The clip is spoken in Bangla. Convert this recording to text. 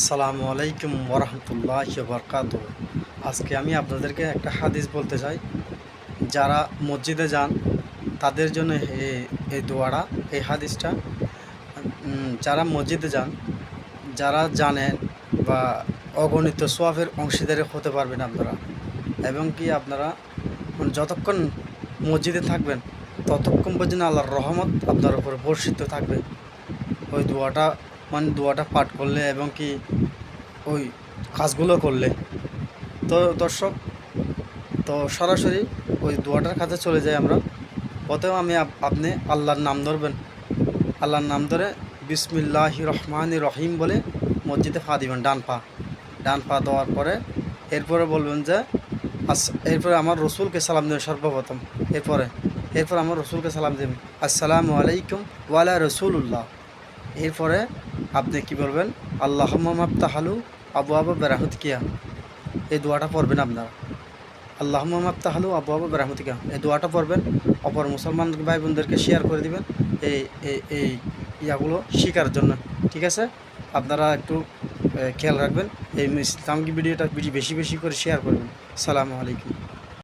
আসসালামু আলাইকুম ওরহমতুল্লাহি ওয়াবারাকাতুহু। আজকে আমি আপনাদেরকে একটা হাদিস বলতে চাই। যারা মসজিদে যান তাদের জন্য এই দোয়াটা, এই হাদিসটা। যারা মসজিদে যান, যারা জানেন বা অগণিত সোয়াবের অংশীদারি হতে পারবেন আপনারা, এবং কি আপনারা যতক্ষণ মসজিদে থাকবেন ততক্ষণ পর্যন্ত আল্লাহর রহমত আপনার উপরে বর্ষিত থাকবে। ওই দোয়াটা দোয়াটা পাঠ করলে এবং কি ওই কাজগুলো করলে। তো দর্শক, তো সরাসরি ওই দোয়াটার কাছে চলে যাই আমরা। প্রথমে আপনি আল্লাহর নাম ধরবেন। আল্লাহর নাম ধরে বিসমিল্লাহির রহমানির রহিম বলে মসজিদে পা দিবেন, ডান পা দেওয়ার পরে এরপরে বলবেন যে এরপরে আমার রসুলকে সালাম দেবেন সর্বপ্রথম। এরপর আমার রসুলকে সালাম দেবেন, আসসালামু আলাইকুম ওয়ালা রসুল্লাহ। এরপরে আপনি কি বলবেন, আল্লাহুম্মা মাফতাহালু আবু আবু বেরাহুতকিয়া। এই দোয়াটা পড়বেন আপনারা। আল্লাহুম্মা মাফতাহালু আবু আবু বেরাহুতকিয়া, এই দোয়াটা পড়বেন। অপর মুসলমান ভাই বোনদেরকে শেয়ার করে দিবেন এই এই এই ইয়াগুলো শেখার জন্য। ঠিক আছে, আপনারা একটু খেয়াল রাখবেন। এই ইসলামিক ভিডিওটা বেশি বেশি করে শেয়ার করবেন। আসসালামু আলাইকুম।